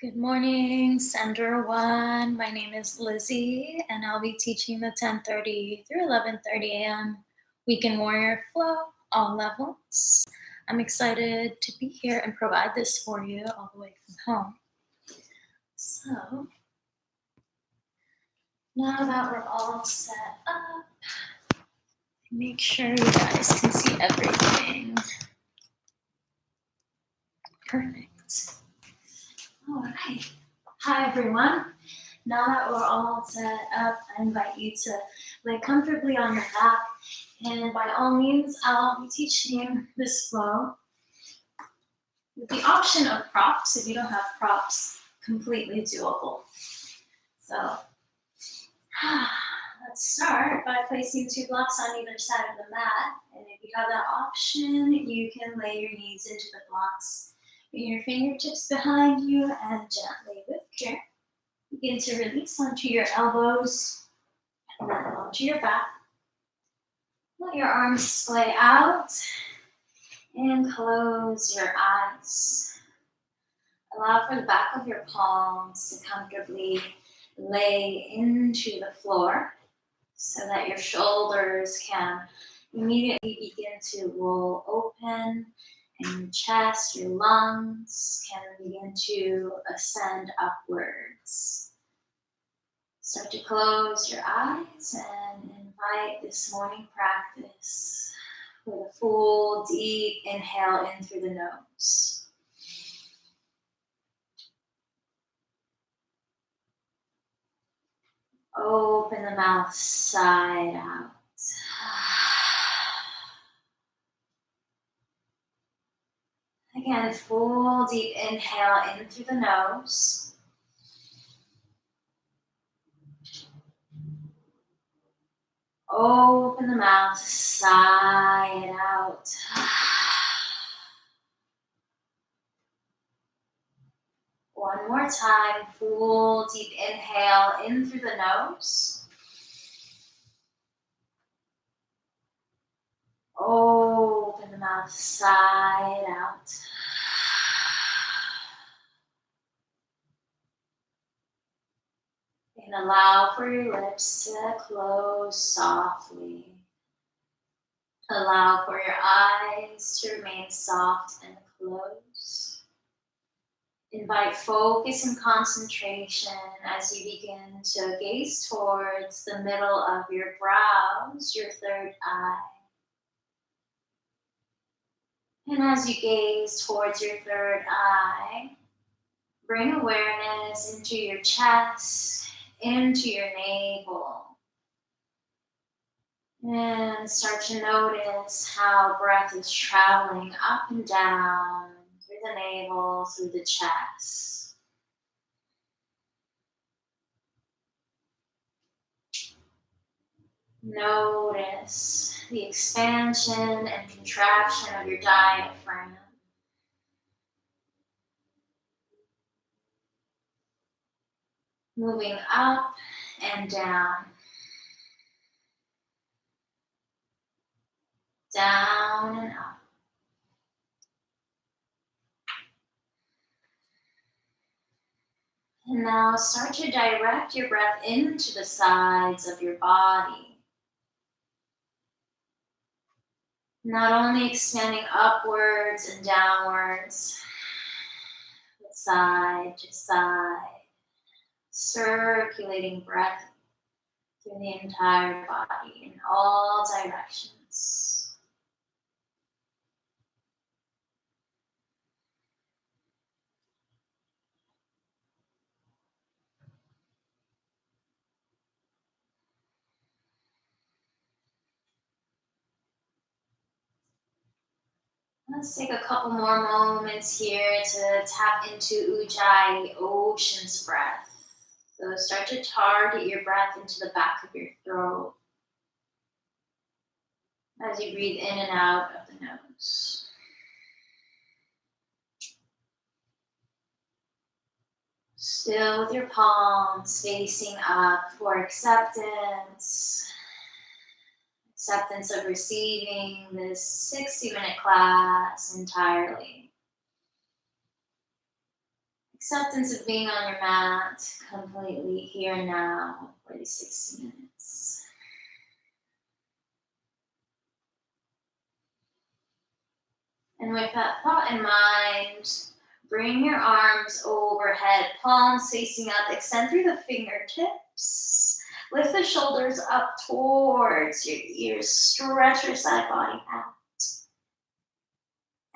Good morning, Sender One. My name is Lizzy, and I'll be teaching the 10:30 through 11:30 a.m. Weekend Warrior Flow, all levels. I'm excited to be here and provide this for you all the way from home. So, now that we're all set up, make sure you guys can see everything. Perfect. All right. Hi, everyone. Now that we're all set up, I invite you to lay comfortably on your back. And by all means, I'll be teaching this flow with the option of props. If you don't have props, completely doable. So let's start by placing 2 blocks on either side of the mat. And if you have that option, you can lay your knees into the blocks. Bring your fingertips behind you and gently with care begin to release onto your elbows and then onto your back. Let your arms splay out and close your eyes. Allow for the back of your palms to comfortably lay into the floor so that your shoulders can immediately begin to roll open and your chest, your lungs can begin to ascend upwards. Start to close your eyes and invite this morning practice with a full, deep inhale in through the nose. Open the mouth side out. Again, full, deep inhale in through the nose. Open the mouth, sigh it out. One more time, full deep inhale in through the nose. Open the mouth, sigh it out. And allow for your lips to close softly. Allow for your eyes to remain soft and closed. Invite focus and concentration as you begin to gaze towards the middle of your brows, your third eye. And as you gaze towards your third eye, bring awareness into your chest, into your navel. And start to notice how breath is traveling up and down through the navel, through the chest. Notice the expansion and contraction of your diaphragm. Moving up and down. Down and up. And now start to direct your breath into the sides of your body. Not only expanding upwards and downwards, but side to side, circulating breath through the entire body in all directions. Let's take a couple more moments here to tap into Ujjayi, ocean's breath. So start to target your breath into the back of your throat as you breathe in and out of the nose. Still with your palms facing up for acceptance. Acceptance of receiving this 60-minute class entirely. Acceptance of being on your mat completely here and now for these 60 minutes. And with that thought in mind, bring your arms overhead, palms facing up, extend through the fingertips. Lift the shoulders up towards your ears, stretch your side body out.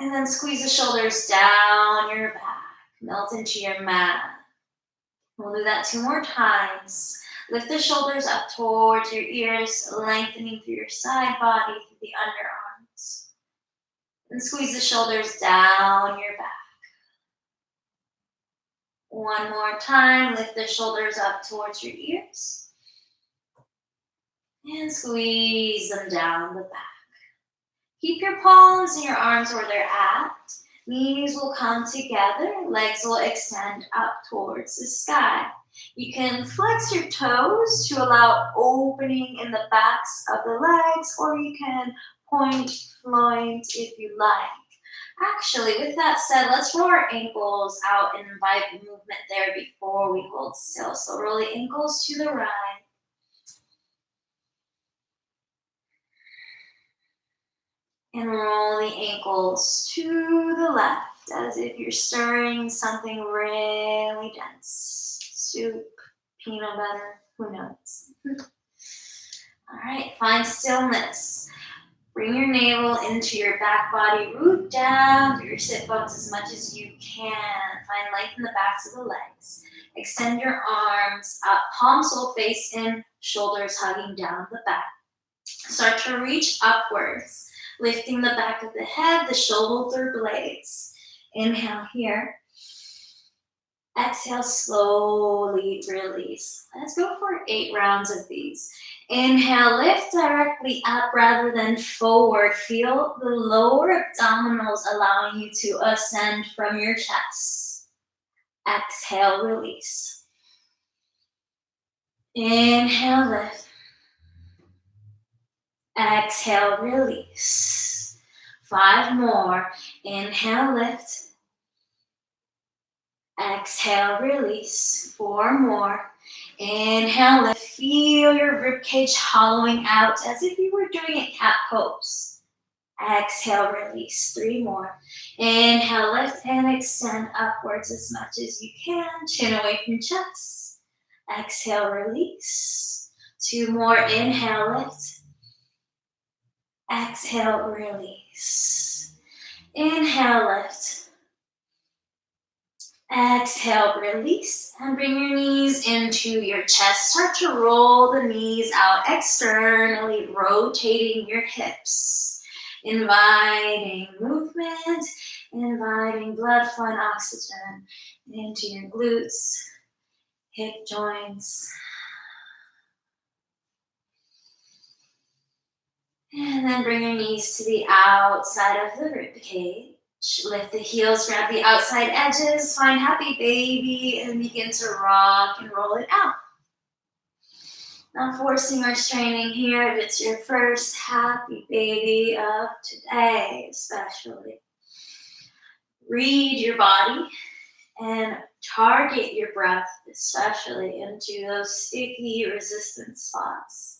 And then squeeze the shoulders down your back, melt into your mat. We'll do that 2 more times. Lift the shoulders up towards your ears, lengthening through your side body, through the underarms. And squeeze the shoulders down your back. 1 more time, lift the shoulders up towards your ears. And squeeze them down the back. Keep your palms and your arms where they're at. Knees will come together, legs will extend up towards the sky. You can flex your toes to allow opening in the backs of the legs, or you can point if you like. Actually, with that said, let's roll our ankles out and invite movement there before we hold still. So roll the ankles to the right. And roll the ankles to the left as if you're stirring something really dense. Soup, peanut butter, who knows? All right, find stillness. Bring your navel into your back body, root down through your sit bones as much as you can. Find length in the backs of the legs. Extend your arms up, palms will face in, shoulders hugging down the back. Start to reach upwards, lifting the back of the head, the shoulder blades. Inhale here. Exhale, slowly release. Let's go for 8 rounds of these. Inhale, lift directly up rather than forward. Feel the lower abdominals allowing you to ascend from your chest. Exhale, release. Inhale, lift. Exhale, release. 5 more. Inhale, lift. Exhale, release. 4 more. Inhale, lift. Feel your ribcage hollowing out as if you were doing a cat pose. Exhale, release. 3 more. Inhale, lift and extend upwards as much as you can. Chin away from chest. Exhale, release. 2 more. Inhale, lift. Exhale, release. Inhale, lift. Exhale, release, and bring your knees into your chest. Start to roll the knees out externally, rotating your hips. Inviting movement, inviting blood flow and oxygen into your glutes, hip joints. And then bring your knees to the outside of the ribcage. Lift the heels, grab the outside edges, find happy baby, and begin to rock and roll it out. Not forcing or straining here if it's your first happy baby of today, especially. Read your body and target your breath, especially into those sticky resistance spots.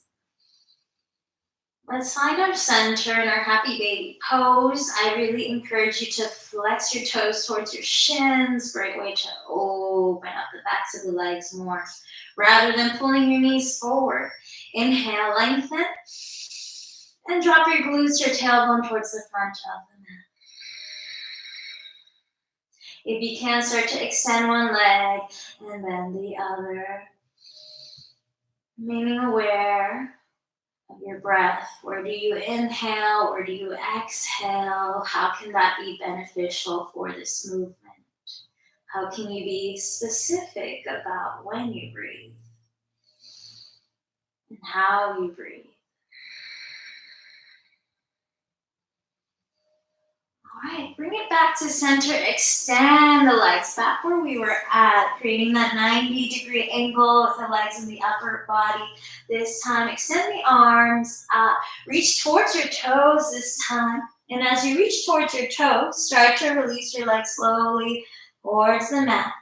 Let's find our center and our happy baby pose. I really encourage you to flex your toes towards your shins. Great way to open up the backs of the legs more rather than pulling your knees forward. Inhale, lengthen. And drop your glutes, your tailbone towards the front of the mat. If you can, start to extend one leg and then the other. Remaining aware of your breath. Where do you inhale? Where do you exhale? How can that be beneficial for this movement? How can you be specific about when you breathe and how you breathe? All right, bring it back to center. Extend the legs back where we were at, creating that 90-degree angle with the legs in the upper body. This time, extend the arms up. Reach towards your toes this time. And as you reach towards your toes, start to release your legs slowly towards the mat.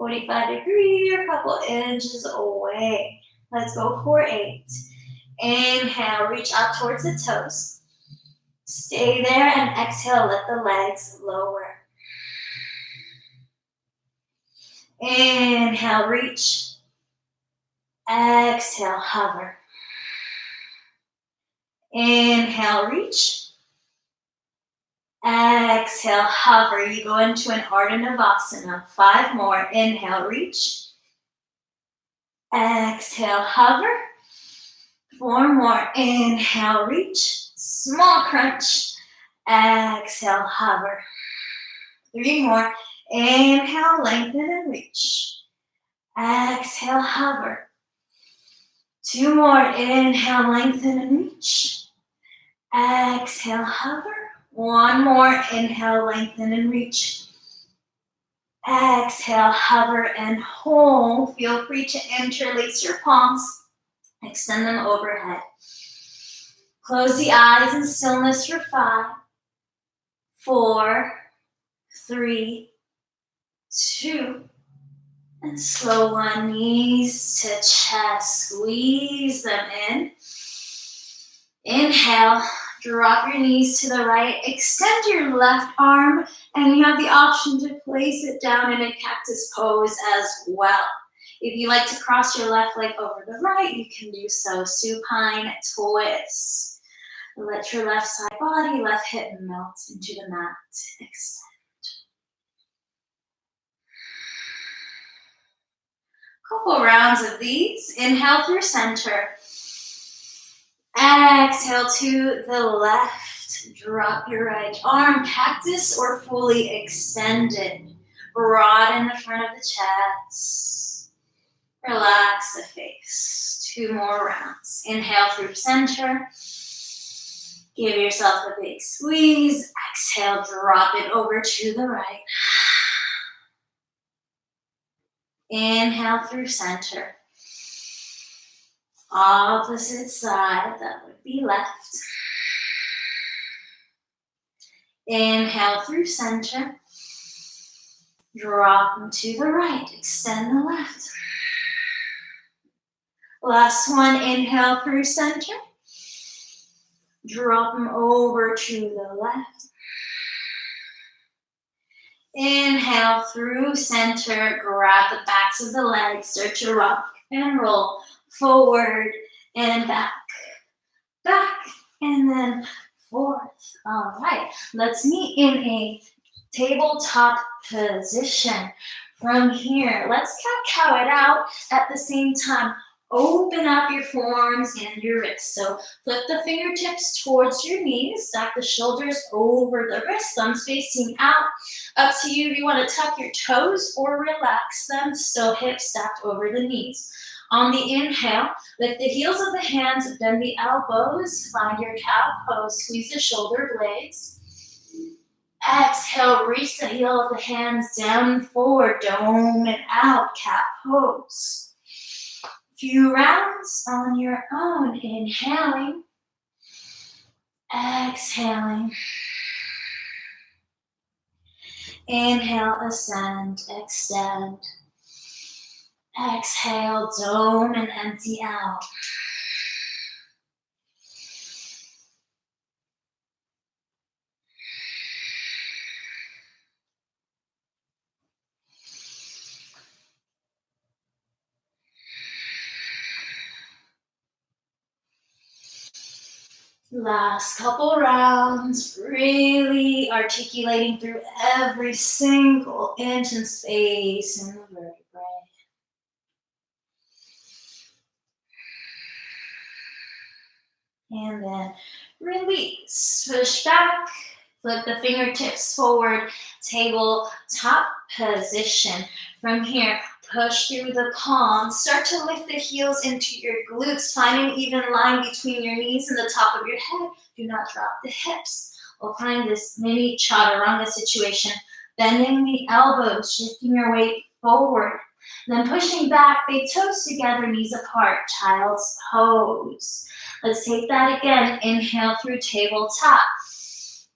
45 degrees, you're a couple inches away. Let's go for 8. Inhale, reach up towards the toes. Stay there and exhale, let the legs lower. Inhale, reach. Exhale, hover. Inhale, reach. Exhale, hover. You go into an Ardha Navasana. 5 more. Inhale, reach. Exhale, hover. 4 more. Inhale, reach. Small crunch. Exhale, hover. 3 more. Inhale, lengthen and reach. Exhale, hover. 2 more. Inhale, lengthen and reach. Exhale, hover. 1 more. Inhale, lengthen and reach. Exhale, hover and hold. Feel free to interlace your palms. Extend them overhead. Close the eyes in stillness for 5, 4, 3, 2, and slow one. Knees to chest. Squeeze them in. Inhale. Drop your knees to the right. Extend your left arm, and you have the option to place it down in a cactus pose as well. If you like to cross your left leg over the right, you can do so. Supine twist. Let your left side body, left hip melt into the mat. Extend. Couple rounds of these. Inhale through center. Exhale to the left. Drop your right arm, cactus or fully extended. Broaden the front of the chest. Relax the face. 2 more rounds. Inhale through center. Give yourself a big squeeze. Exhale, drop it over to the right. Inhale through center. Opposite side, that would be left. Inhale through center. Drop them to the right. Extend the left. Last one, inhale through center. Drop them over to the left. Inhale through center. Grab the backs of the legs. Start to rock and roll. Forward and back. Back and then forth. All right. Let's meet in a tabletop position. From here, let's cat-cow it out. At the same time, open up your forearms and your wrists. So flip the fingertips towards your knees. Stack the shoulders over the wrists. Thumbs facing out. Up to you if you want to tuck your toes or relax them. Still hips stacked over the knees. On the inhale, lift the heels of the hands, bend the elbows, find your cow pose, squeeze the shoulder blades. Exhale, reach the heel of the hands down and forward, dome and out, cat pose. Few rounds on your own, inhaling, exhaling. Inhale, ascend, extend. Exhale, dome and empty out. Last couple rounds, really articulating through every single inch and space in the vertebrae. And then release, push back, flip the fingertips forward, tabletop position. From here, push through the palms, start to lift the heels into your glutes, find an even line between your knees and the top of your head. Do not drop the hips. We'll find this mini chaturanga situation, bending the elbows, shifting your weight forward, then pushing back, big toes together, knees apart, child's pose. Let's take that again. Inhale through tabletop.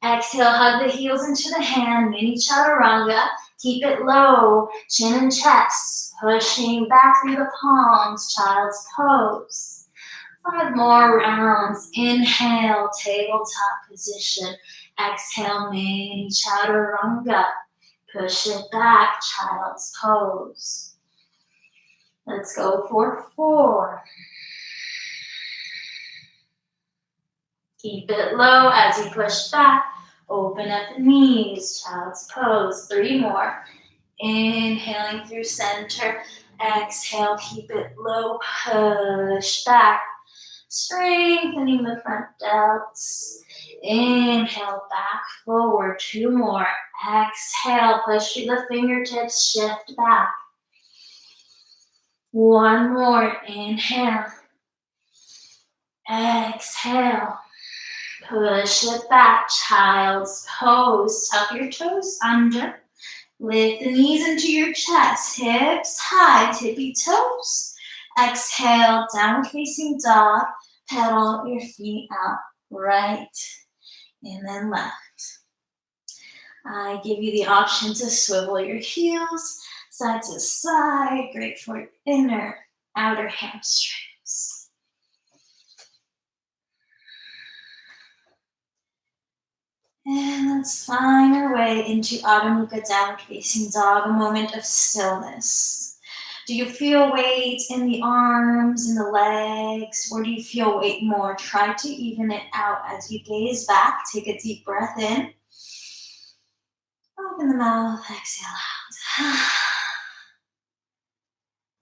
Exhale, hug the heels into the hand, mini chaturanga. Keep it low, chin and chest, pushing back through the palms, child's pose. 5 more rounds. Inhale, tabletop position. Exhale, mini chaturanga. Push it back, child's pose. Let's go for 4. Keep it low as you push back. Open up the knees, child's pose. 3 more. Inhaling through center. Exhale, keep it low. Push back. Strengthening the front delts. Inhale, back forward. 2 more. Exhale, push through the fingertips. Shift back. 1 more. Inhale. Exhale. Push it back, child's pose. Tuck your toes under. Lift the knees into your chest. Hips high, tippy toes. Exhale, downward facing dog. Pedal your feet out, right and then left. I give you the option to swivel your heels side to side. Great for inner, outer hamstrings. And let's find our way into Adho Mukha, downward facing dog, a moment of stillness. Do you feel weight in the arms, in the legs, or do you feel weight more? Try to even it out as you gaze back. Take a deep breath in. Open the mouth, exhale out.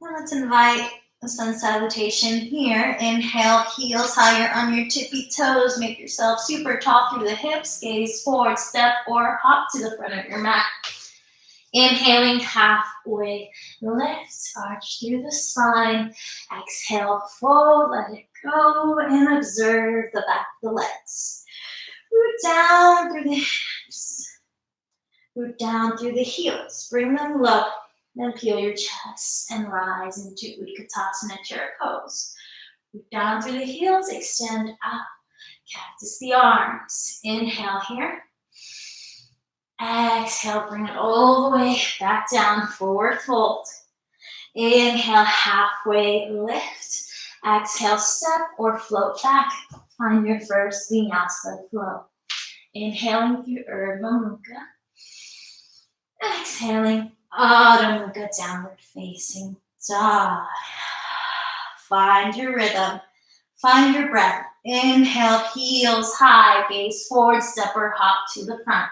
And let's invite the sun salutation here. Inhale, heels higher on your tippy toes. Make yourself super tall through the hips. Gaze forward, step or hop to the front of your mat. Inhaling, halfway lift, arch through the spine. Exhale, fold, let it go, and observe the back of the legs. Root down through the hips. Root down through the heels. Bring them low. Then peel your chest and rise into Utkatasana chair pose. Root down through the heels, extend up. Cactus the arms. Inhale here. Exhale, bring it all the way back down, forward fold. Inhale, halfway lift. Exhale, step or float back. Find your first Vinyasa Flow. Inhaling through Urdhva Mukha. Exhaling, Adho Mukha, downward facing dog. Find your rhythm. Find your breath. Inhale, heels high, gaze forward, step or hop to the front.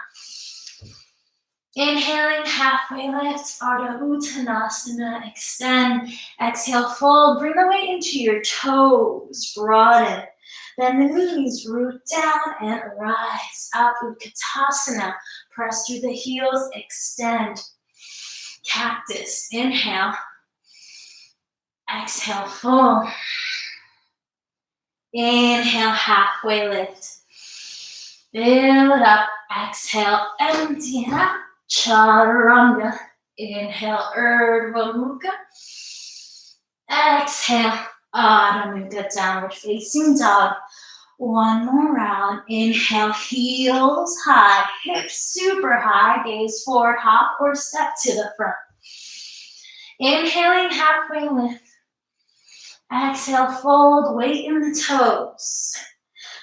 Inhaling, halfway lift, Ardha Uttanasana, extend. Exhale, fold, bring the weight into your toes, broaden. Bend the knees, root down and rise up, Utkatasana. Press through the heels, extend. Cactus, inhale. Exhale, fold. Inhale, halfway lift. Fill it up, exhale, empty it out. Chaturanga. Inhale, Urdhva Mukha. Exhale, Adho Mukha, downward facing dog. 1 more round. Inhale, heels high, hips super high. Gaze forward, hop or step to the front. Inhaling, halfway lift. Exhale, fold, weight in the toes.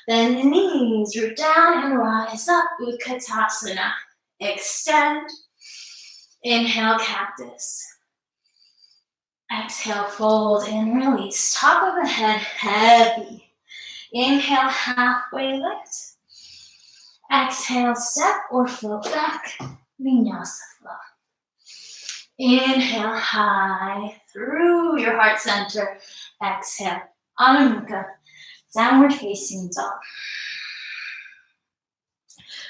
Bend the knees, root down and rise up, Utkatasana. Extend. Inhale, cactus. Exhale, fold and release. Top of the head, heavy. Inhale, halfway lift. Exhale, step or float back. Vinyasa Flow. Inhale, high through your heart center. Exhale, Adho Mukha, downward facing dog.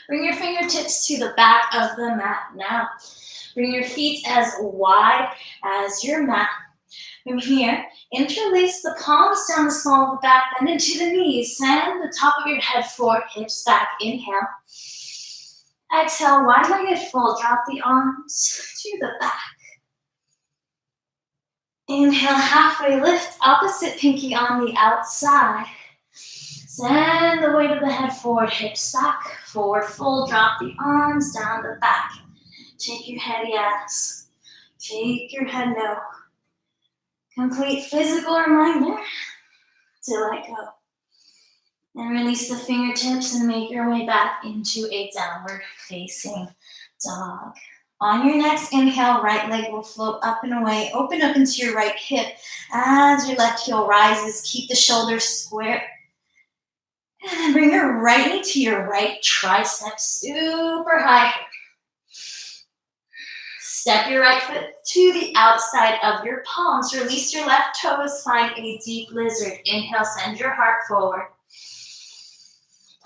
Bring your fingertips to the back of the mat now. Bring your feet as wide as your mat. From here, interlace the palms down the small of the back, bend into the knees. Send the top of your head forward, hips back. Inhale. Exhale, wide-legged fold. Drop the arms to the back. Inhale, halfway lift, opposite pinky on the outside. Send the weight of the head forward, hips back, forward fold, drop the arms down the back. Shake your head yes. Shake your head no. Complete physical reminder to let go. And release the fingertips and make your way back into a downward facing dog. On your next inhale, right leg will float up and away. Open up into your right hip as your left heel rises. Keep the shoulders square. And then bring your right knee to your right tricep, super high. Step your right foot to the outside of your palms. Release your left toes. Find a deep lizard. Inhale, send your heart forward.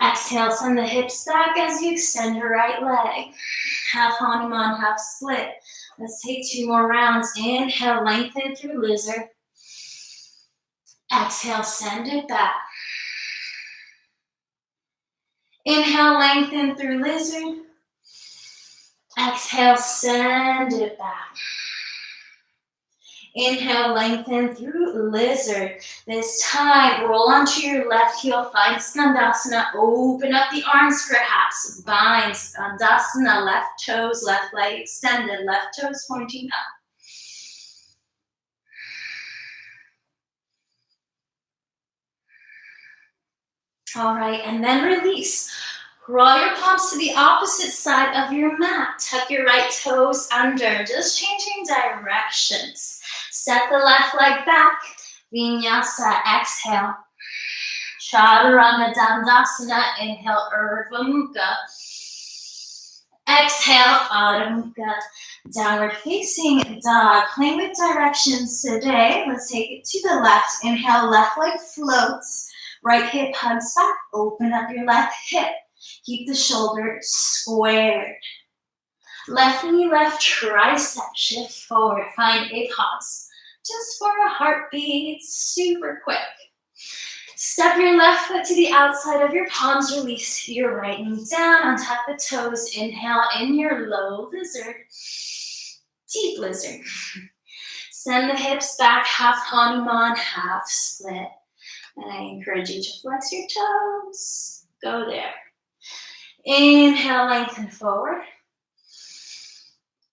Exhale, send the hips back as you extend your right leg. Half Hanuman, half split. Let's take 2 more rounds. Inhale, lengthen through lizard. Exhale, send it back. Inhale, lengthen through lizard. Exhale, send it back. Inhale, lengthen through lizard. This time, roll onto your left heel, find Skandasana. Open up the arms perhaps. Bind Skandasana, left toes, left leg extended, left toes pointing up. All right, and then release. Roll your palms to the opposite side of your mat. Tuck your right toes under, just changing directions. Step the left leg back. Vinyasa, exhale. Chaturanga Dandasana, inhale, Urdhva Mukha. Exhale, Adho Mukha. Downward facing dog. Playing with directions today. Let's take it to the left. Inhale, left leg floats. Right hip hugs back. Open up your left hip. Keep the shoulder squared. Left knee, left tricep, shift forward. Find a pause. Just for a heartbeat, super quick. Step your left foot to the outside of your palms. Release your right knee down. Untap the toes. Inhale in your low lizard. Deep lizard. Send the hips back, half Hanuman, half split. And I encourage you to flex your toes. Go there. Inhale, lengthen forward.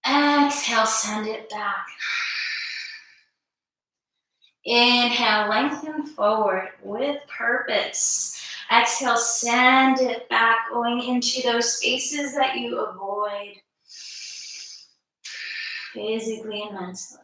Exhale, send it back. Inhale, lengthen forward with purpose. Exhale, send it back, going into those spaces that you avoid physically and mentally.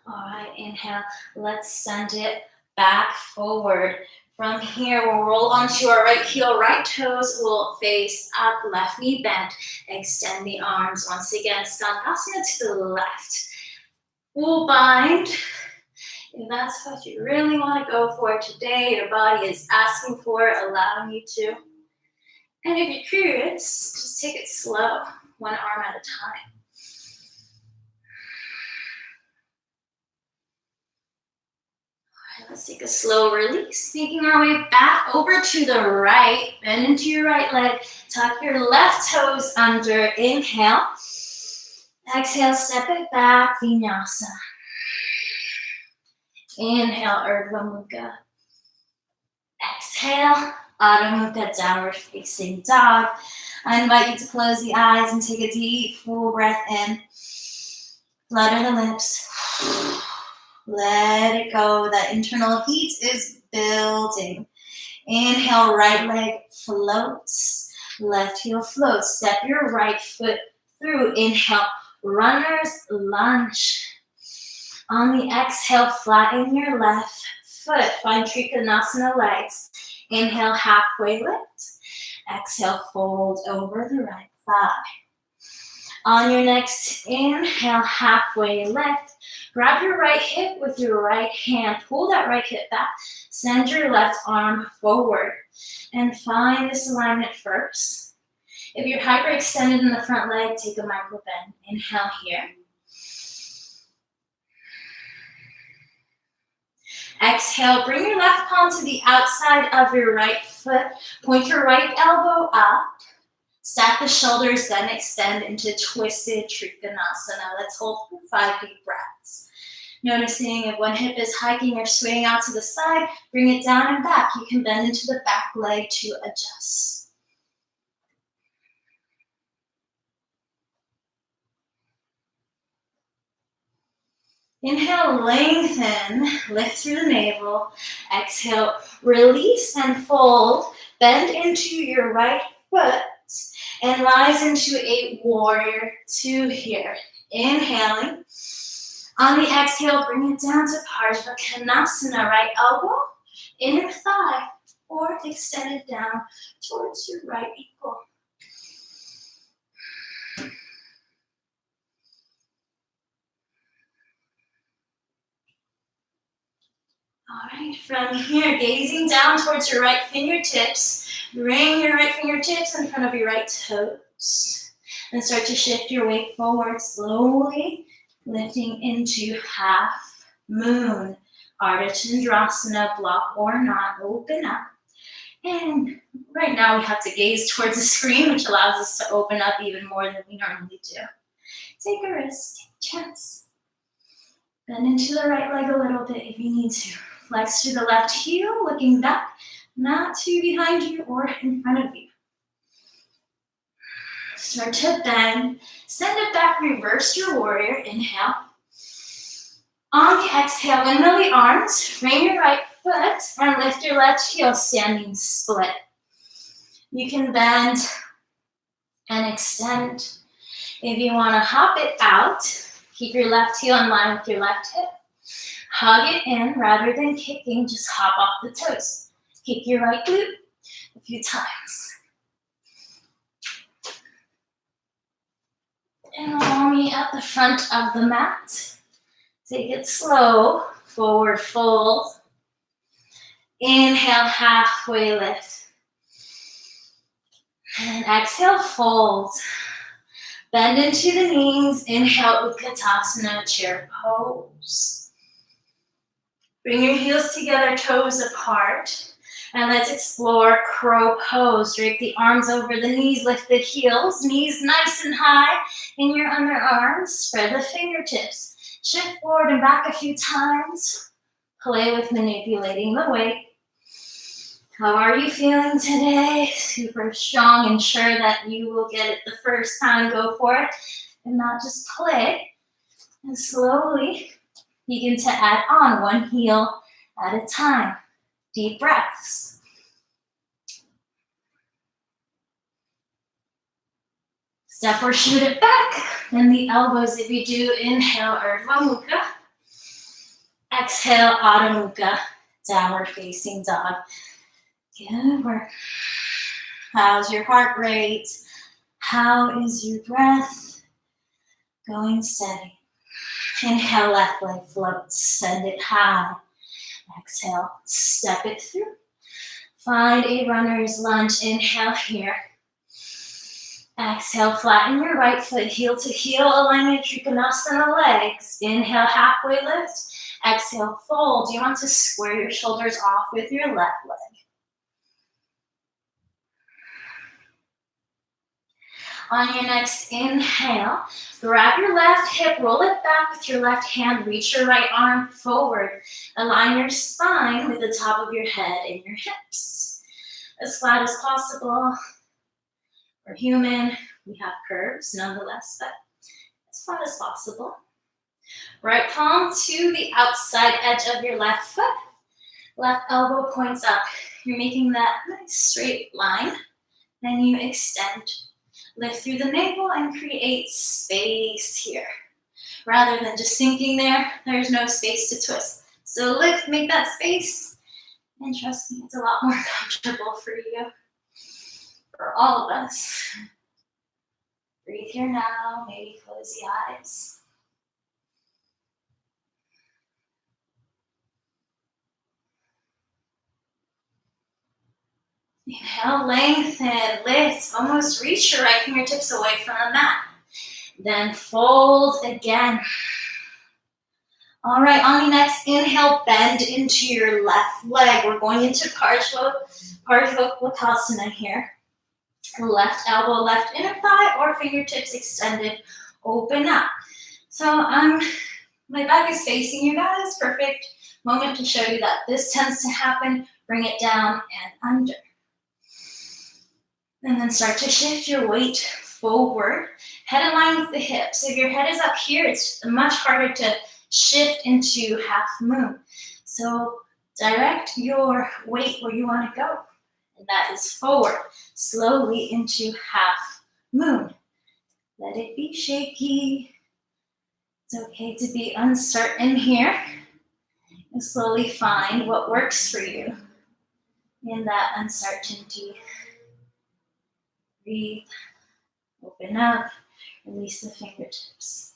All right, inhale, let's send it back forward. From here, we'll roll onto our right heel, right toes will face up, left knee bent. Extend the arms. Once again, Skandasana to the left. We'll bind. If that's what you really want to go for today, your body is asking for it, allowing you to. And if you're curious, just take it slow, one arm at a time. Let's take a slow release, making our way back over to the right. Bend into your right leg. Tuck your left toes under. Inhale. Exhale, step it back, Vinyasa. Inhale, Urdhva Mukha. Exhale, Adho Mukha, downward facing dog. I invite you to close the eyes and take a deep, full breath in. Flutter the lips. Let it go. That internal heat is building. Inhale, right leg floats. Left heel floats. Step your right foot through. Inhale, runner's lunge. On the exhale, flatten your left foot. Find Trikonasana legs. Inhale, halfway lift. Exhale, fold over the right thigh. On your next inhale, halfway lift. Grab your right hip with your right hand. Pull that right hip back. Send your left arm forward. And find this alignment first. If you're hyperextended in the front leg, take a micro bend. Inhale here. Exhale, bring your left palm to the outside of your right foot. Point your right elbow up. Stack the shoulders, then extend into twisted Trikonasana. Let's hold for 5 deep breaths. Noticing if one hip is hiking or swaying out to the side, bring it down and back. You can bend into the back leg to adjust. Inhale, lengthen, lift through the navel. Exhale, release and fold. Bend into your right foot and rise into a warrior two here. Inhaling. On the exhale, bring it down to Parsva Konasana. Right elbow, inner thigh, or extend it down towards your right ankle. All right, from here, gazing down towards your right fingertips, bring your right fingertips in front of your right toes. And start to shift your weight forward slowly, lifting into half moon. Ardha Chandrasana, block or not, open up. And right now we have to gaze towards the screen, which allows us to open up even more than we normally do. Take a risk, take a chance. Bend into the right leg a little bit if you need to. Flex through the left heel, looking back, not too behind you or in front of you. Start to bend, send it back, reverse your warrior, inhale. On the exhale, windmill the arms, frame your right foot, and lift your left heel, standing split. You can bend and extend. If you want to hop it out, keep your left heel in line with your left hip. Hug it in rather than kicking, just hop off the toes. Kick your right glute a few times. And allow me at the front of the mat. Take it slow, forward fold. Inhale, halfway lift. And exhale, fold. Bend into the knees, inhale, Utkatasana, chair pose. Bring your heels together, toes apart. And let's explore crow pose. Drape the arms over the knees, lift the heels, knees nice and high in your underarms. Spread the fingertips. Shift forward and back a few times. Play with manipulating the weight. How are you feeling today? Super strong. Ensure that you will get it the first time. Go for it and not just play. And slowly begin to add on one heel at a time. Deep breaths. Step or shoot it back. Then the elbows, if you do, inhale, Urdhva Mukha. Exhale, Adho Mukha, downward facing dog. Good work. How's your heart rate? How is your breath? Going steady. Inhale, left leg floats, send it high. Exhale, step it through. Find a runner's lunge. Inhale here. Exhale, flatten your right foot, heel to heel alignment, Trikonasana legs. Inhale, halfway lift. Exhale, fold. You want to square your shoulders off with your left leg. On your next inhale, grab your left hip, roll it back with your left hand, reach your right arm forward. Align your spine with the top of your head and your hips. As flat as possible. We're human, we have curves nonetheless, but as flat as possible. Right palm to the outside edge of your left foot. Left elbow points up. You're making that nice straight line. Then you extend. Lift through the navel and create space here. Rather than just sinking there, there's no space to twist. So lift, make that space, and trust me, it's a lot more comfortable for you, for all of us. Breathe here now, maybe close the eyes. Inhale, lengthen, lift, almost reach your right fingertips away from the mat. Then fold again. All right, on the next inhale, bend into your left leg. We're going into Parsva here. Left elbow, left inner thigh, or fingertips extended, open up. So my back is facing you guys. Perfect moment to show you that this tends to happen. Bring it down and under. And then start to shift your weight forward. Head in line with the hips. If your head is up here, it's much harder to shift into half moon. So direct your weight where you want to go. And that is forward, slowly into half moon. Let it be shaky. It's okay to be uncertain here. And slowly find what works for you in that uncertainty. Breathe, open up, release the fingertips.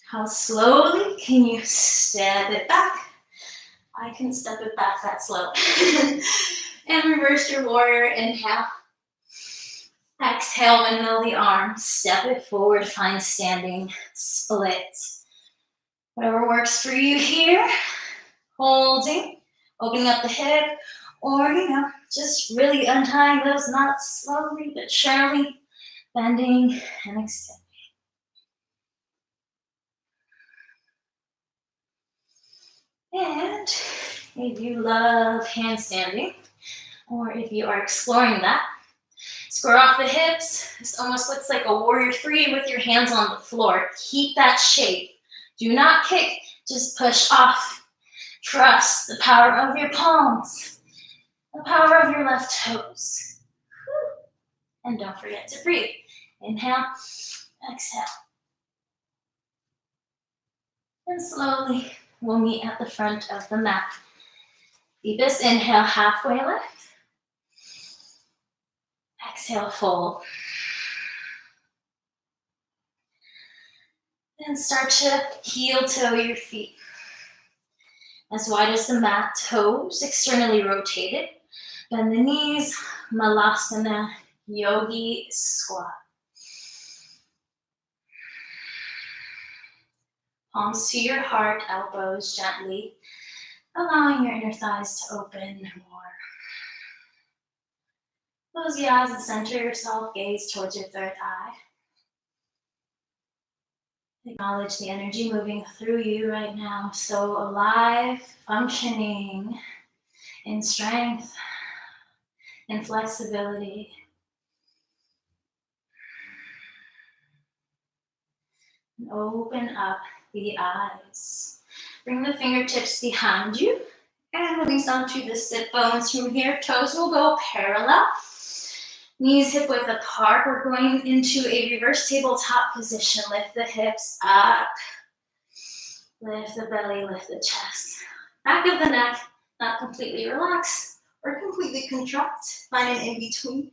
How slowly can you step it back? I can step it back that slow. And reverse your warrior, inhale. Exhale, windmill the arms, step it forward, find standing split. Whatever works for you here, holding, opening up the hip, or, just really untying those knots slowly but surely, bending and extending. And if you love handstanding, or if you are exploring that, square off the hips. This almost looks like a warrior three with your hands on the floor. Keep that shape. Do not kick, just push off. Trust the power of your palms, the power of your left toes. And don't forget to breathe. Inhale, exhale. And slowly, we'll meet at the front of the mat. Deepest inhale, halfway lift. Exhale, fold. And start to heel toe your feet. As wide as the mat, toes externally rotated. Bend the knees, Malasana, Yogi Squat. Palms to your heart, elbows gently, allowing your inner thighs to open more. Close the eyes and center yourself, gaze towards your third eye. Acknowledge the energy moving through you right now, so alive, functioning in strength and flexibility. And open up the eyes. Bring the fingertips behind you and release onto the sit bones. From here, toes will go parallel. Knees hip width apart. We're going into a reverse tabletop position. Lift the hips up. Lift the belly, lift the chest. Back of the neck, not completely relax or completely contract. Find an in-between.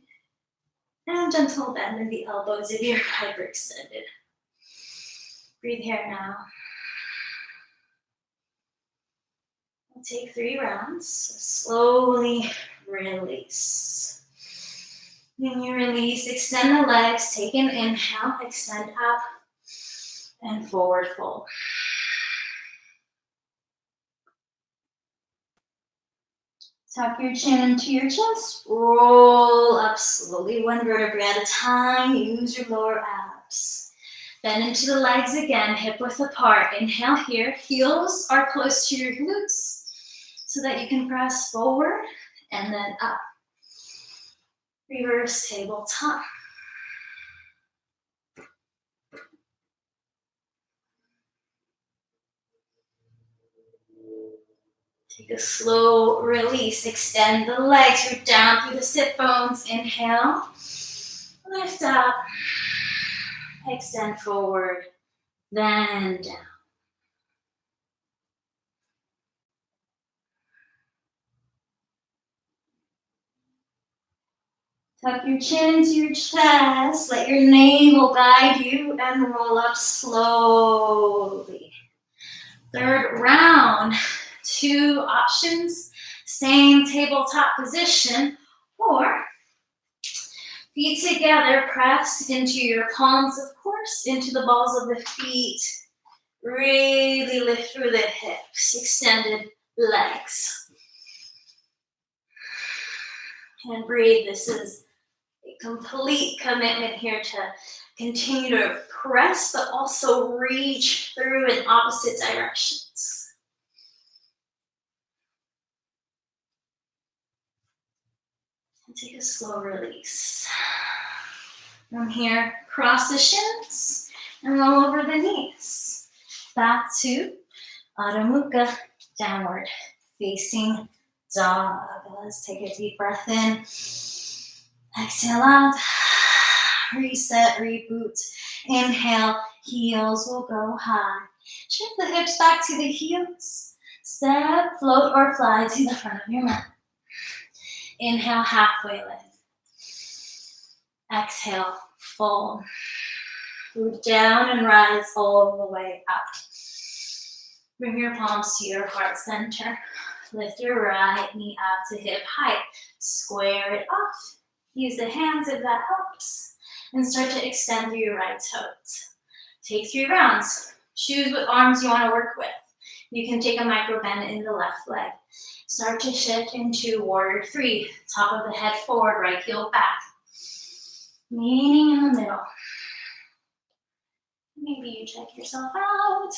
And gentle bend in the elbows if you're hyperextended. Breathe here now. We'll take 3 rounds. Slowly release. When you release, extend the legs. Take an inhale, extend up, and forward fold. Tuck your chin into your chest. Roll up slowly, 1 vertebrae at a time. Use your lower abs. Bend into the legs again, hip width apart. Inhale here. Heels are close to your glutes so that you can press forward and then up. Reverse tabletop. Take a slow release. Extend the legs. Root down through the sit bones. Inhale. Lift up. Extend forward. Then down. Tuck your chin into your chest. Let your navel guide you and roll up slowly. Third round. 2 options. Same tabletop position, or feet together, press into your palms, of course, into the balls of the feet. Really lift through the hips, extended legs. And breathe. This is a complete commitment here to continue to press, but also reach through in opposite directions. And take a slow release. From here, cross the shins and roll over the knees. Back to Adho Mukha, downward facing dog. Let's take a deep breath in. Exhale out. Reset, reboot. Inhale, heels will go high. Shift the hips back to the heels. Step, float, or fly to the front of your mat. Inhale, halfway lift. Exhale, fold. Move down and rise all the way up. Bring your palms to your heart center. Lift your right knee up to hip height. Square it off. Use the hands if that helps. And start to extend through your right toes. Take 3 rounds. Choose what arms you want to work with. You can take a micro bend in the left leg. Start to shift into warrior 3. Top of the head forward, right heel back. Meaning in the middle. Maybe you check yourself out.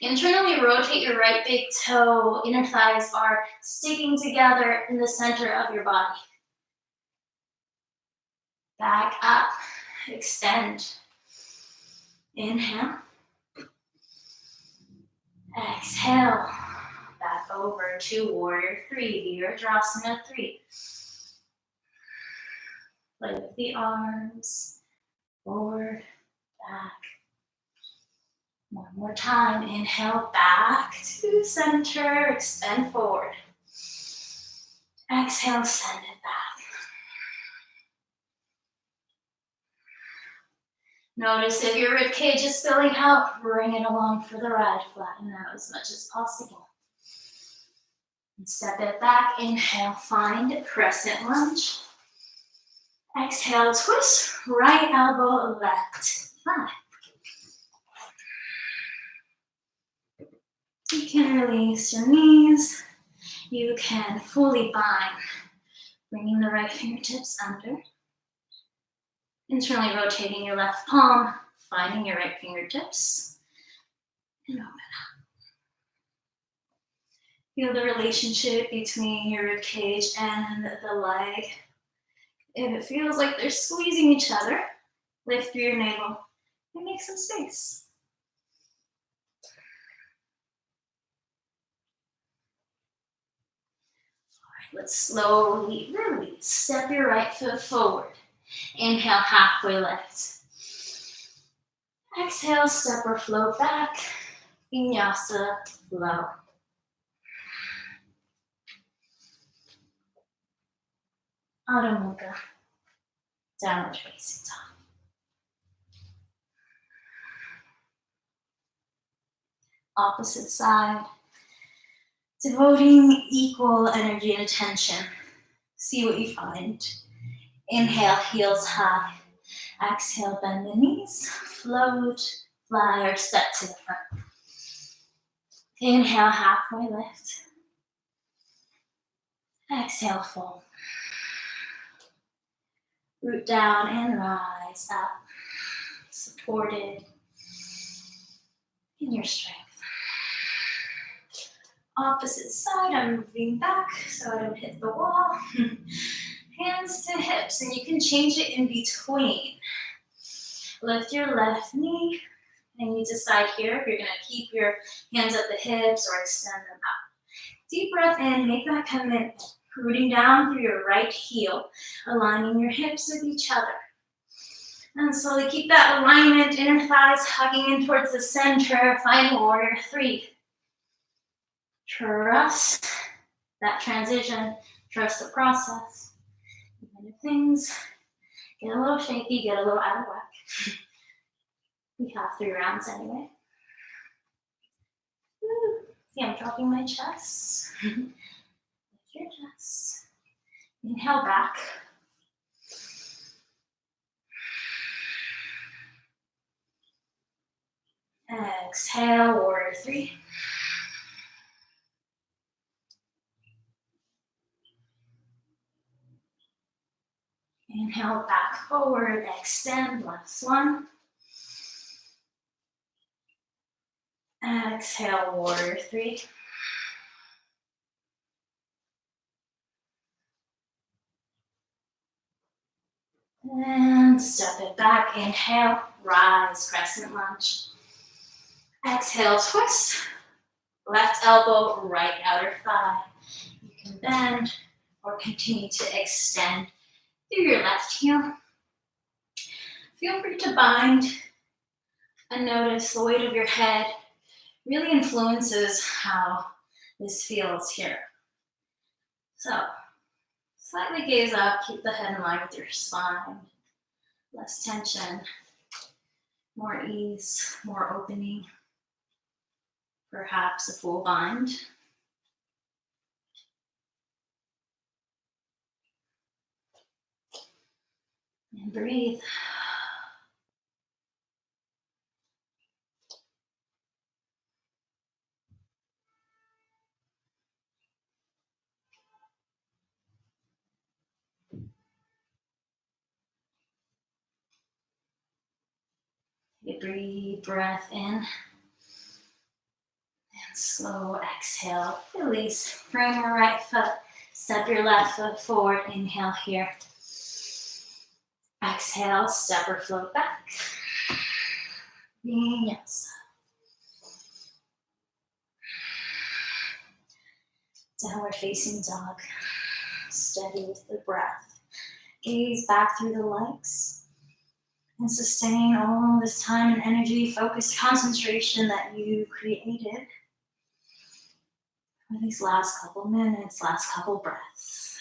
Internally rotate your right big toe. Inner thighs are sticking together in the center of your body. Back up. Extend. Inhale. Exhale. Back over to warrior 3. Virabhadrasana 3. Play with the arms. Forward. Back. One more time. Inhale, back to center. Extend forward. Exhale, send it back. Notice if your rib cage is spilling out, bring it along for the ride. Flatten out as much as possible. And step it back. Inhale, find Crescent Lunge. Exhale, twist. Right elbow, left thigh. You can release your knees. You can fully bind, bringing the right fingertips under. Internally rotating your left palm, finding your right fingertips, and open up. Feel the relationship between your rib cage and the leg. If it feels like they're squeezing each other, lift through your navel and make some space. Let's slowly release. Step your right foot forward. Inhale, halfway lift. Exhale, step or float back. Vinyasa Flow. Adho Mukha, downward facing dog. Opposite side. Devoting equal energy and attention. See what you find. Inhale, heels high. Exhale, bend the knees. Float, fly, or step to the front. Inhale, halfway lift. Exhale, fold. Root down and rise up. Supported in your strength. Opposite side, I'm moving back so I don't hit the wall. Hands to hips, and you can change it in between. Lift your left knee, and you decide here if you're gonna keep your hands at the hips or extend them out. Deep breath in, make that commitment. Rooting down through your right heel, aligning your hips with each other. And slowly keep that alignment, inner thighs hugging in towards the center. Find warrior 3. Trust that transition, trust the process. Even if things get a little shaky, get a little out of whack. We have 3 rounds anyway. Woo. See, I'm dropping my chest. Lift your chest. Inhale back. Exhale, warrior 3. Inhale, back forward, extend, last one. Exhale, warrior 3. And step it back. Inhale, rise, crescent lunge. Exhale, twist. Left elbow, right outer thigh. You can bend or continue to extend through your left heel. Feel free to bind and notice the weight of your head really influences how this feels here. So, slightly gaze up, keep the head in line with your spine. Less tension, more ease, more opening. Perhaps a full bind. And breathe. Take a deep breath in. And slow exhale. Release. Bring your right foot. Step your left foot forward. Inhale here. Exhale. Step or float back. Vinyasa. Downward facing dog. Steady with the breath. Gaze back through the legs. And sustain all this time and energy, focused concentration that you created for these last couple minutes, last couple breaths.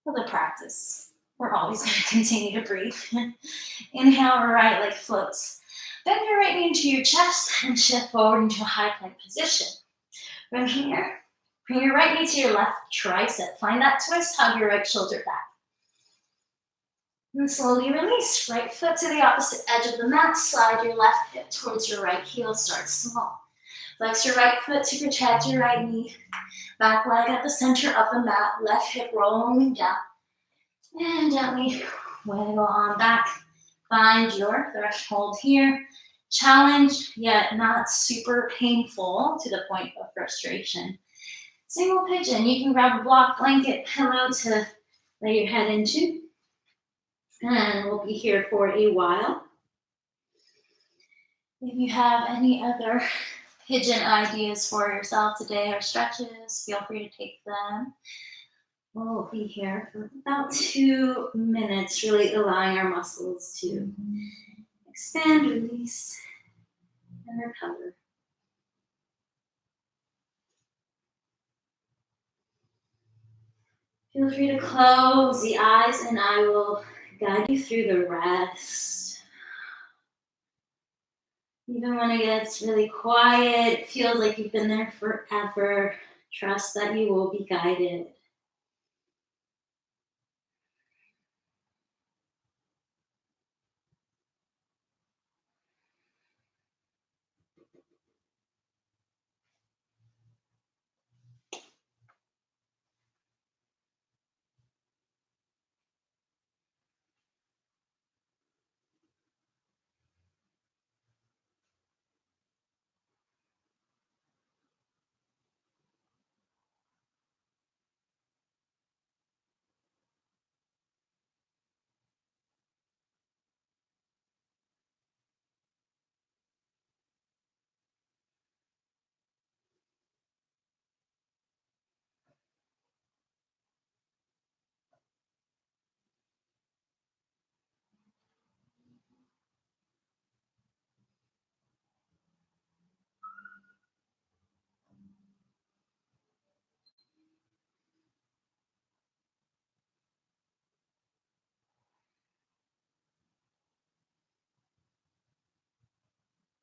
For the practice, we're always going to continue to breathe. Inhale, right leg floats. Bend your right knee into your chest and shift forward into a high plank position. From here, bring your right knee to your left tricep. Find that twist, hug your right shoulder back. And slowly release. Right foot to the opposite edge of the mat. Slide your left hip towards your right heel. Start small. Flex your right foot to protect your right knee. Back leg at the center of the mat. Left hip rolling down. And gently wiggle on back. Find your threshold here. Challenge, yet not super painful to the point of frustration. Single pigeon. You can grab a block, blanket, pillow to lay your head into. And we'll be here for a while. If you have any other pigeon ideas for yourself today or stretches, feel free to take them. We'll be here for about 2 minutes, really allowing our muscles to expand, release, and recover. Feel free to close the eyes and I will guide you through the rest. Even when it gets really quiet, it feels like you've been there forever. Trust that you will be guided.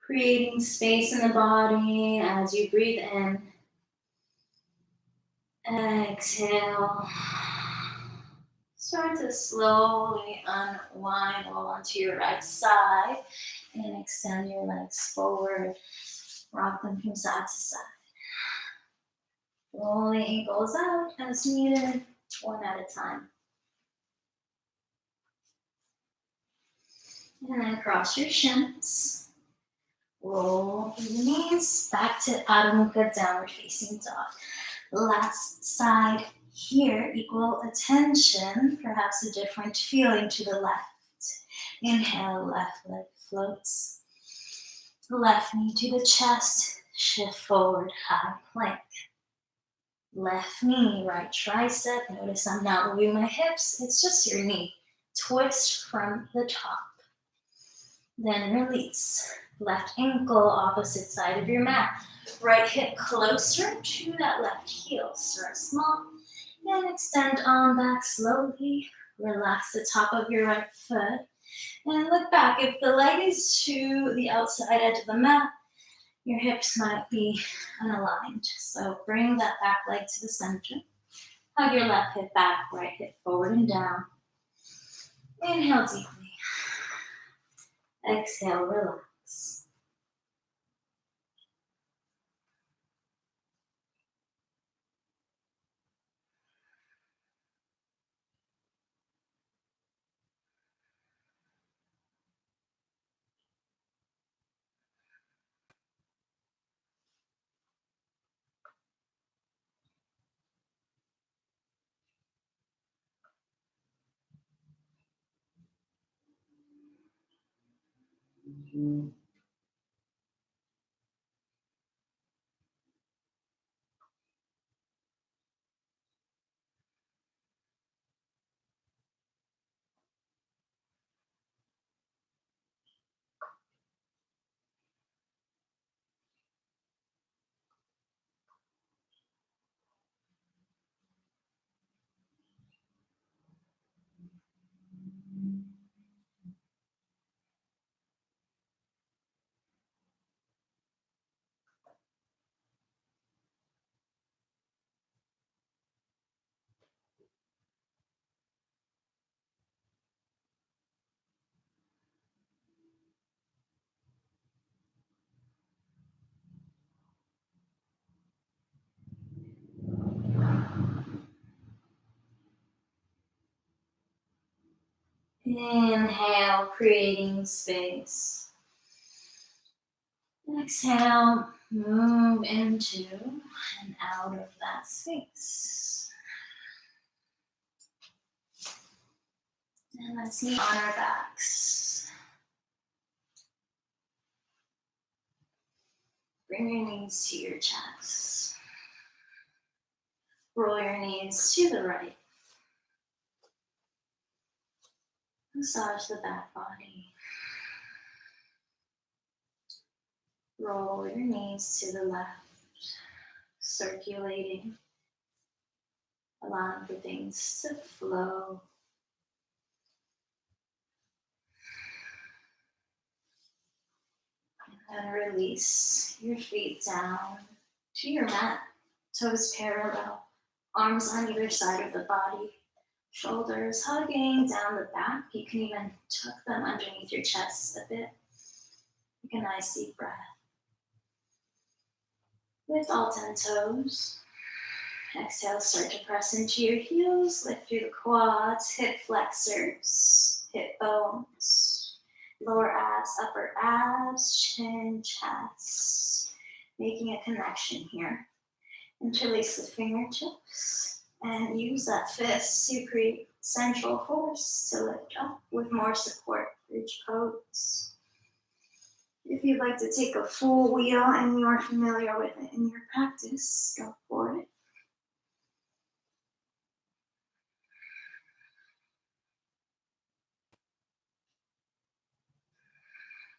Creating space in the body as you breathe in. Exhale. Start to slowly unwind all onto your right side and extend your legs forward. Rock them from side to side. Roll the ankles out as needed, one at a time. And then cross your shins. Roll through the knees, back to Adho Mukha, downward facing dog. Last side here, equal attention, perhaps a different feeling to the left. Inhale, left leg floats. Left knee to the chest, shift forward, high plank. Left knee, right tricep. Notice I'm not moving my hips, it's just your knee. Twist from the top. Then release. Left ankle, opposite side of your mat. Right hip closer to that left heel. Start small and extend on back slowly. Relax the top of your right foot. And look back. If the leg is to the outside edge of the mat, your hips might be unaligned. So bring that back leg to the center. Hug your left hip back, right hip forward and down. Inhale deeply. Exhale, relax. Inhale, creating space. Exhale, move into and out of that space. And let's knee on our backs. Bring your knees to your chest. Roll your knees to the right. Massage the back body. Roll your knees to the left, circulating, allowing for things to flow. And release your feet down to your mat, toes parallel, arms on either side of the body, shoulders hugging down the back. You can even tuck them underneath your chest a bit. Take a nice deep breath. Lift all 10 toes. Exhale, start to press into your heels. Lift through the quads, hip flexors, hip bones, lower abs, upper abs, chin, chest. Making a connection here. Interlace the fingertips and use that fist to create central force to lift up with more support for each pose. If you'd like to take a full wheel and you're familiar with it in your practice, go for it.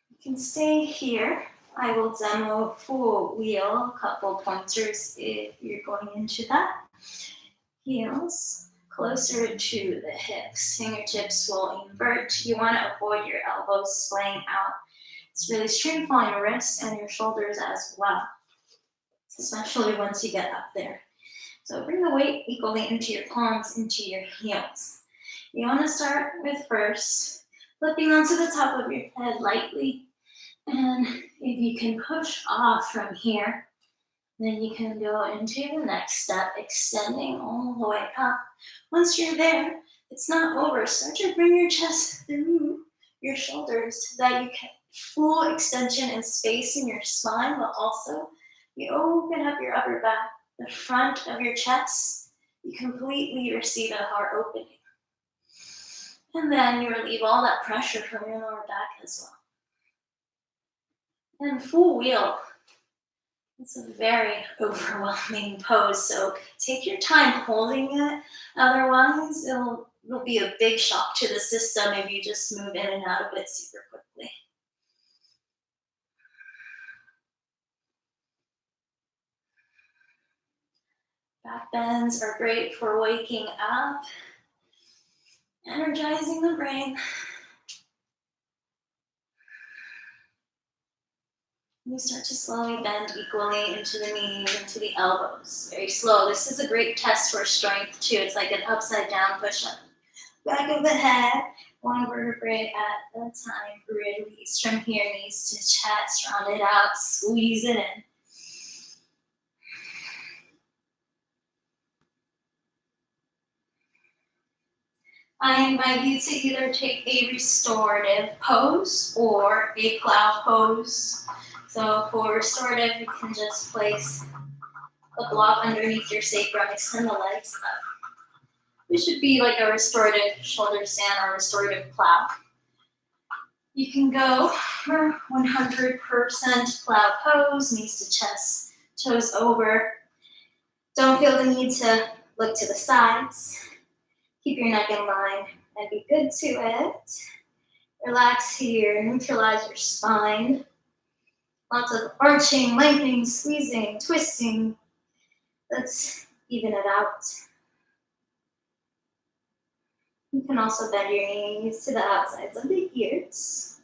You can stay here. I will demo full wheel, a couple pointers if you're going into that. Heels closer to the hips. Fingertips will invert. You want to avoid your elbows splaying out. It's really streamful on your wrists and your shoulders as well, especially once you get up there. So bring the weight equally into your palms, into your heels. You want to start with first flipping onto the top of your head lightly. And if you can push off from here, then you can go into the next step, extending all the way up. Once you're there, it's not over. Start to bring your chest through your shoulders so that you get full extension and space in your spine, but also you open up your upper back, the front of your chest. You completely receive a heart opening. And then you relieve all that pressure from your lower back as well. And full wheel. It's a very overwhelming pose, so take your time holding it. Otherwise, it'll be a big shock to the system if you just move in and out of it super quickly. Back bends are great for waking up, energizing the brain. You start to slowly bend equally into the knees, into the elbows. Very slow. This is a great test for strength too. It's like an upside down push-up. Back of the head, one vertebrae at a time. Release from here, knees to chest. Round it out, squeeze it in. I invite you to either take a restorative pose or a plow pose. So for restorative, you can just place a block underneath your sacrum, extend the legs up. This should be like a restorative shoulder stand or restorative plow. You can go for 100% plow pose, knees to chest, toes over. Don't feel the need to look to the sides. Keep your neck in line and be good to it. Relax here, neutralize your spine. Lots of arching, lengthening, squeezing, twisting. Let's even it out. You can also bend your knees to the outsides of the ears.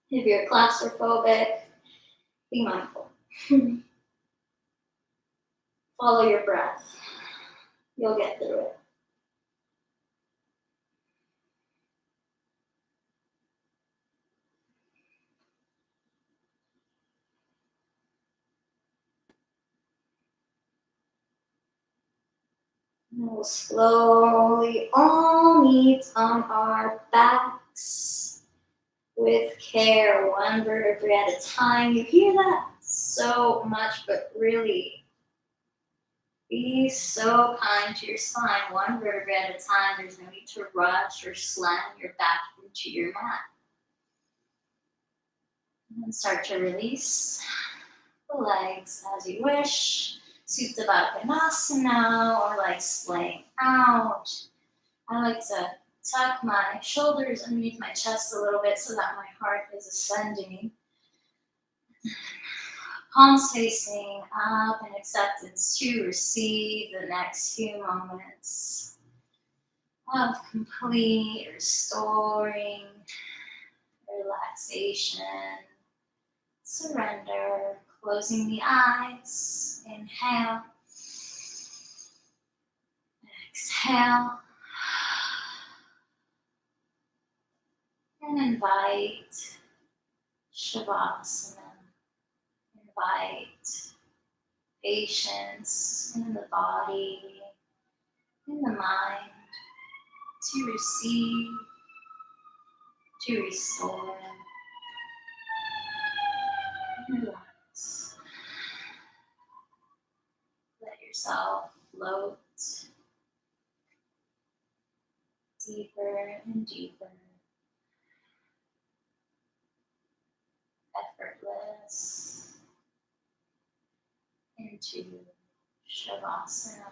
If you're claustrophobic, be mindful. Follow your breath. You'll get through it. And we'll slowly all meet on our backs with care, one vertebrae at a time. You hear that so much, but really be so kind to your spine, one vertebrae at a time. There's no need to rush or slam your back into your mat. And start to release the legs as you wish. Supta Baddha or like splaying out. I like to tuck my shoulders underneath my chest a little bit so that my heart is ascending. Palms facing up in acceptance to receive the next few moments of complete restoring, relaxation, surrender, closing the eyes, inhale, exhale, and invite Shavasana. Invite patience in the body, in the mind, to receive, to restore, and relax. Let yourself float deeper and deeper, effortless, into Shavasana.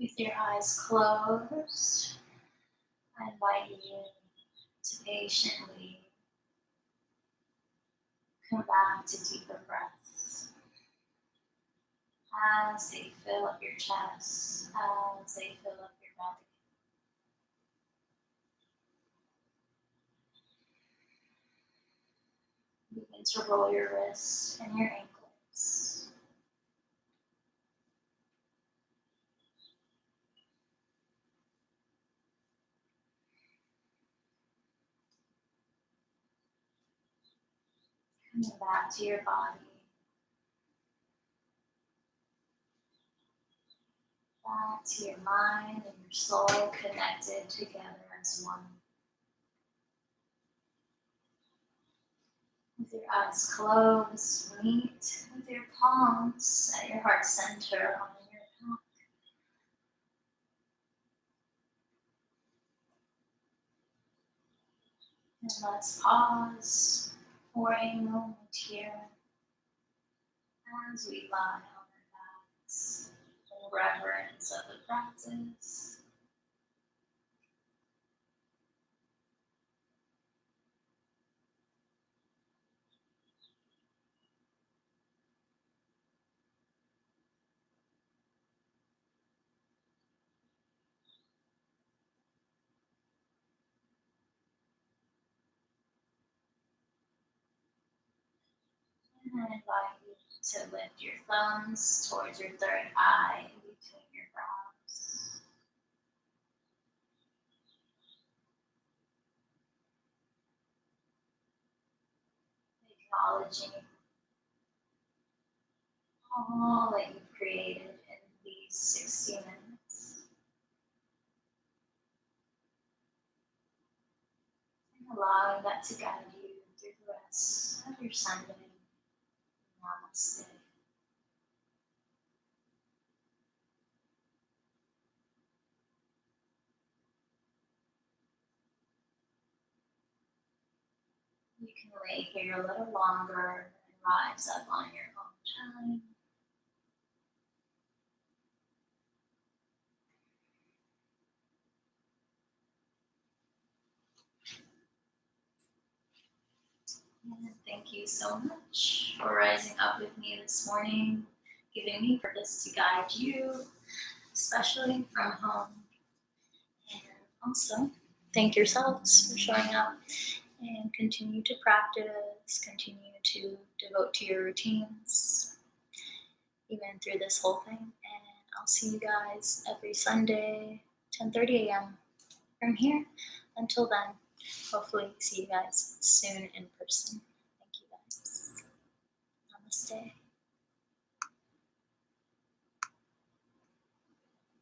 With your eyes closed, I invite you to patiently come back to deeper breaths as they fill up your chest, as they fill up your belly. Begin to roll your wrists and your ankles. Coming back to your body. Back to your mind and your soul connected together as one. With your eyes closed, meet with your palms at your heart center on your back. And let's pause for a moment here as we lie on our backs in reverence of the practice. And I invite you to lift your thumbs towards your third eye in between your brows. Acknowledging all that you've created in these 60 minutes. And allowing that to guide you through the rest of your Sunday. Namaste. You can lay here a little longer and rise up on your own time. And thank you so much for rising up with me this morning, giving me purpose to guide you, especially from home. And also, thank yourselves for showing up and continue to practice, continue to devote to your routines, even through this whole thing. And I'll see you guys every Sunday, 10:30 a.m. From here. Until then, hopefully see you guys soon in person. Thank you guys. Namaste.